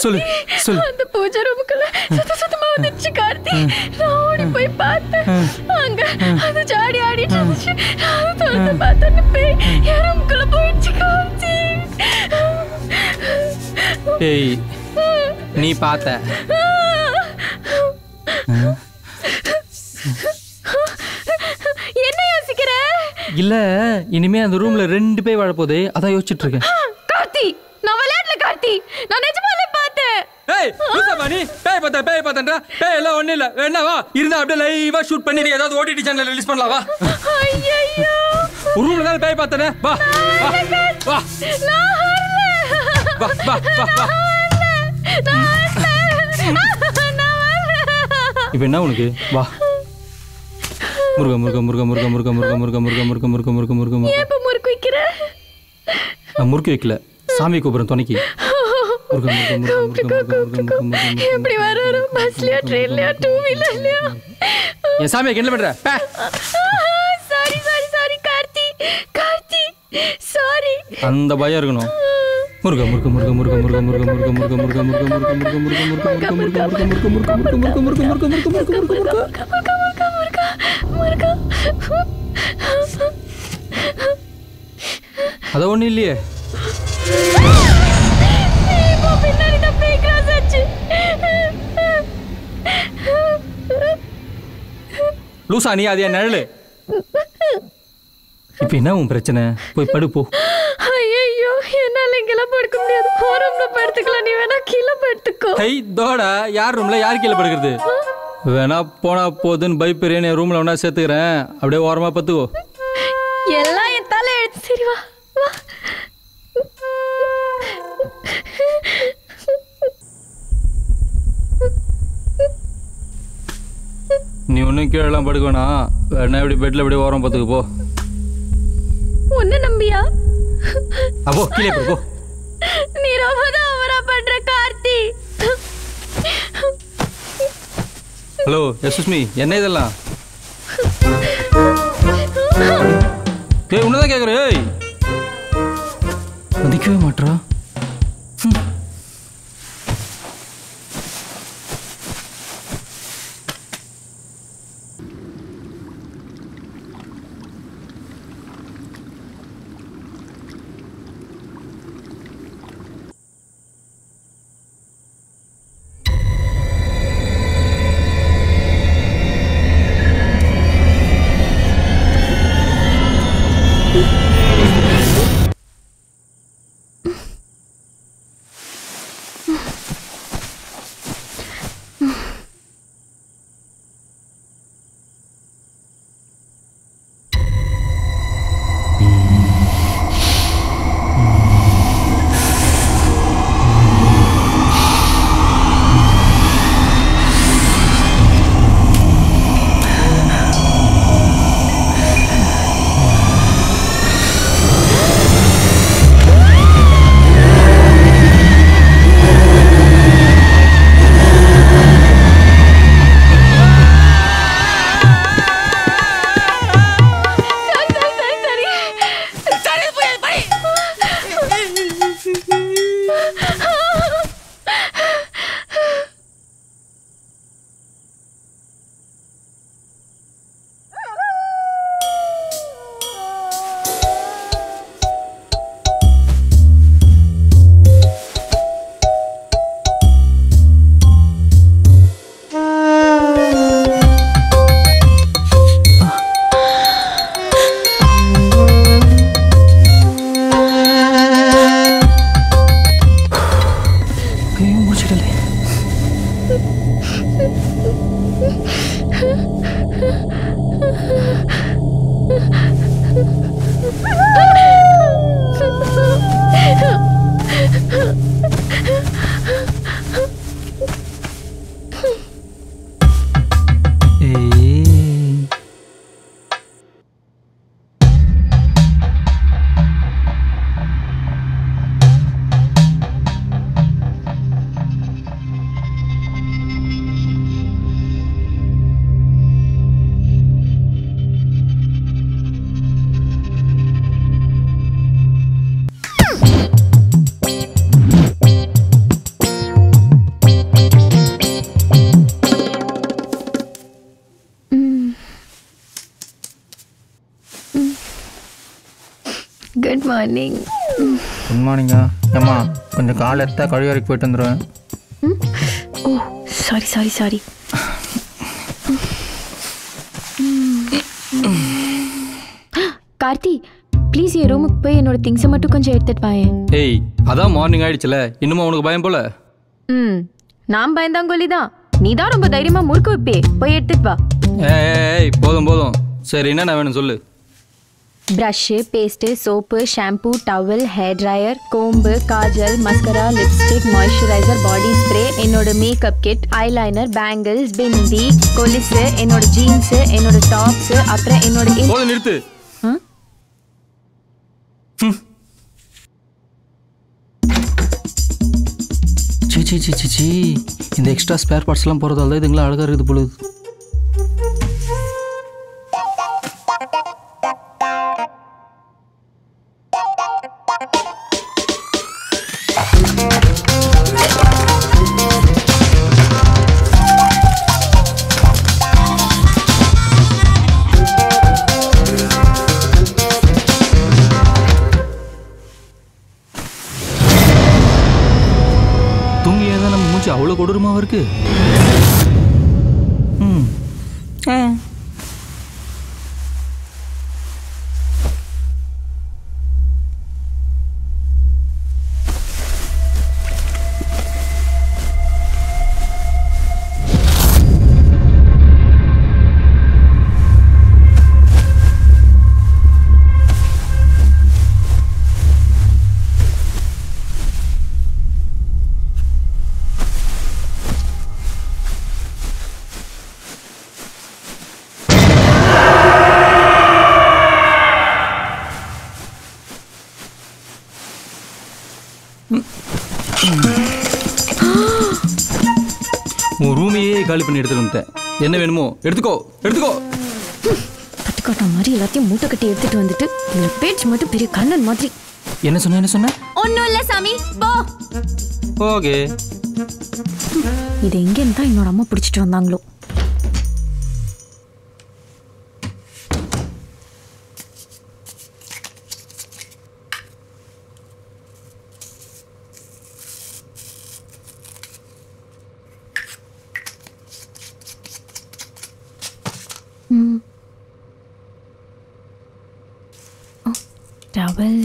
சொல்லு சொல்லு. அந்த பூஜை ரூமுக்குள்ள சுத்தமா வந்துச்சு கார்த்தி. நான் ஓடி போய் பார்த்தேன். அங்க அது ஜாடி ஆடிட்டு இருந்துச்சு. நான் தொலைந்து பார்த்தேன்னு பேய் என் ரூமுக்குள்ள போயிடுச்சு கார்த்தி. ஏய் நீ பார்த்த? என்ன யோசிக்கிற? இல்ல இனிமே அந்த ரூம்ல 2 பேய் வாழ போதே அதான் யோசிச்சுட்டு இருக்கேன். கார்த்தி நான் விளையாடல கார்த்தி, நான் நிஜமாலே பார்த்தேன். ஏய் லூசா நீ பேய் பார்த்தன்றா. பேய் எல்லாம் ஒண்ணு இல்ல. வேணா வா இருந்தா அப்படியே லைவா ஷூட் பண்ணி ஏதாவது ஓடிடி சேனல்ல ரிலீஸ் பண்ணலாம். வா. ஐயோ ஒரு ரூம்ல தான் பேய் பார்த்தனே. வா வா வா. நான் வா வா வா வா. இப்போ என்ன உனக்கு? வா. முருகா முருகா முருகா முருகா முருகா முருகா முருகா முருகா முருகா முருகா முருகா முருகா முருகா. ஏன் இப்ப முறுக்கு வைக்கிற? நான் முறுக்கு வைக்கல, சாமி கூப்பிடுறேன் துணைக்கு. முருகா முருகா முருகா முருகா முருகா முருகா முருகா. எப்படி வராரு? பஸ்லயா ட்ரெயின்லயா டூ வீலர்லயா? என் சாமியை என்ன பண்ற? Sorry sorry sorry Karthi Karthi sorry. அந்த பயம் இருக்கணும். முருகா முருகா முருகா முருகா முருகா முருகா முருகா முருகா முருகா முருகா முருகா முருகா முருகா முருகா முருகா முருகா முருகா முருகா. அத ஒண்ணு இல்லையே. லூசா நீ அது என் நிழலு. இப்ப என்ன உன் பிரச்சனை? போய் படு போ. ஐயோ என்னால இங்கெல்லாம் படுக்க முடியாது. ரூம்ல படுத்துக்கலாம், நீ வேணா கீழே படுத்துக்கோ. ஹை தோடா, யார் ரூம்ல யார் கீழே படுக்கிறது? வேணா போனா போதுன்னு பயப்பேன். என் ரூம்ல ஒன்னா சேர்த்துக்கிறேன், அப்படியே ஓரமா பத்துக்கோ. எல்லாம் என் தலை எடுத்து. சரி வா வா. நீ ஒன்னும் கீழெல்லாம் படுக்கணா, வேணா இப்படி பெட்ல அப்படியே ஓரம் பத்துக்கு போ. உன்ன நம்பியா? அப்போ கீழே போ. நீ ரொம்ப தான் ஓவரா பண்ற கார்த்தி. ஹலோ எக்ஸ்கியூஸ் மீ, என்ன இதெல்லாம்? ஏய் உன்னதான் கேக்குறேன். ஏய் மதிக்கவே மாட்றா. Good morning. குட் மார்னிங்கா. ஏம்மா கொஞ்சம் காலை எடுத்தா கழுவி வரைக்கும் போயிட்டு வந்துடுவேன். Oh sorry sorry sorry. Karthi please என் ரூமுக்கு போய் என்னோட திங்ஸை மட்டும் கொஞ்சம் எடுத்துட்டு வாயேன். ஏய் அதான் மார்னிங் ஆயிடுச்சுல, இன்னுமா உனக்கு பயம் போல? நான் பயந்தாங்கோலி தான். நீ தான் ரொம்ப தைரியமா முறுக்கு வைப்பே. போய் எடுத்துட்டு வா. ஏய் போதும் போதும். சரி என்னென்ன வேணும் சொல்லு. Brush, paste, soap, shampoo, towel, hair dryer, comb, kajal, mascara, lipstick, moisturiser, body spray, என்னோட makeup kit, eyeliner, bangles, bindi, கொலுசு, என்னோட ஜீன்ஸு, என்னோட டாப்ஸு, அப்புறம் என்னோட போதும் நிறுத்து. சி இந்த எக்ஸ்ட்ரா ஸ்பேர் பார்ட்ஸ்லாம் போகிறதால தான் இதுங்களாம் அழகாக இருக்குது பொழுது. அவ்வளோ கொடூரமாக இருக்கு. உன் ரூமையே காலி பண்ணி எடுத்துட்டு வந்துட்டேன். என்ன வேணுமோ எடுத்துக்கோ எடுத்துக்கோ. கட்டுக்காட்ட மாதிரி எல்லாத்தையும் மூட்டை கட்டி எடுத்துட்டு வந்துட்டு இந்த பேட்ச் மட்டும் பெரிய கண்ணன் மாதிரி. என்ன சொன்ன என்ன சொன்ன? ஒன்றும் இல்லை சாமி போ. ஓகே. இது எங்கேன்னு தான் என்னோட அம்மா பிடிச்சிட்டு வந்தாங்களோ. டவல்.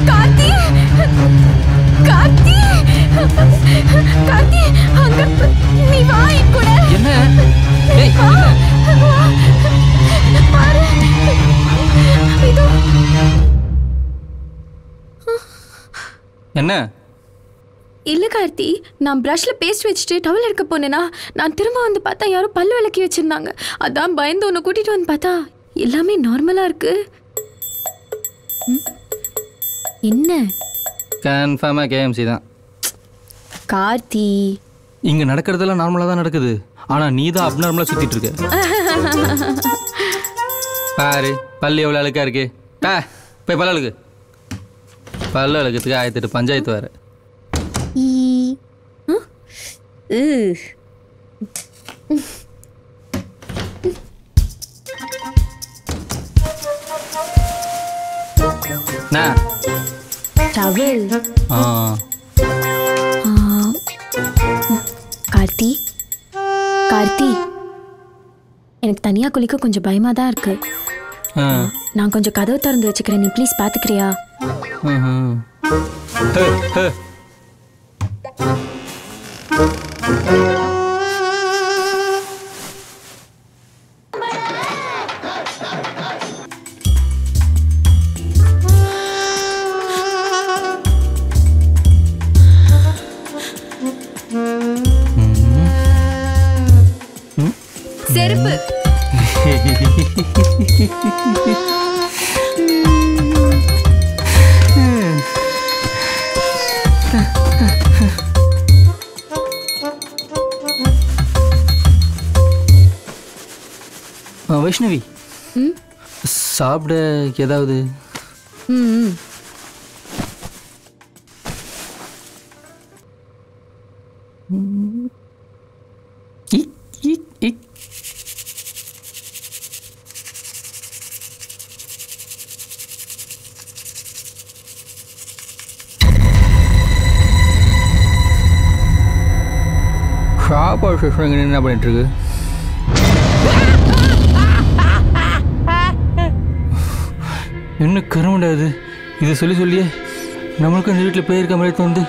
கார்த்தி கார்த்தி கார்த்தி அங்க நீ வா என் கூட. என்ன? ஏய் பாரு இதோ. என்ன? இல்ல கார்த்தி, நான் பிரஷ்ல பேஸ்ட் வச்சுட்டு டவல் எடுக்க போனேனா, நான் திரும்ப வந்து பார்த்தா யாரோ பல்லு விளக்கி வச்சிருந்தாங்க. அதான் பயந்து உன்னை கூட்டிட்டு வந்து பார்த்தா எல்லாமே நார்மலா இருக்கு. என்ன? கன்ஃபார்மாக கேஎம்சி தான். கார்த்தி இங்கே நடக்கிறதெல்லாம் நார்மலாக தான் நடக்குது. ஆனால் நீ தான் அப்நார்மலாக சுற்றிட்டு இருக்க. பாரு பல்லு எவ்வளோ அழுக்கா இருக்கு. போய் பல்ல அழுக்கு. பல்லு அழுக்கிறதுக்கு 1008 பஞ்சாயத்து வேறு. டவல். கார்த்தி கார்த்தி, எனக்கு தனியா குளிக்க கொஞ்சம் பயமா தான் இருக்கு. நான் கொஞ்சம் கதவு திறந்து வச்சுக்கிறேன், நீ ப்ளீஸ் பாத்துக்கிறியா? செருப்பு. வைஷ்ணவி ம் சாப்பிட ஏதாவது? ம் சாப்பாடு செஷன் என்ன பண்ணிட்டு இருக்கு? என்ன கருமண்டாது இது சொல்லியே நம்மளுக்கு அந்த வீட்டில் போயிருக்க மாதிரி தோணுது.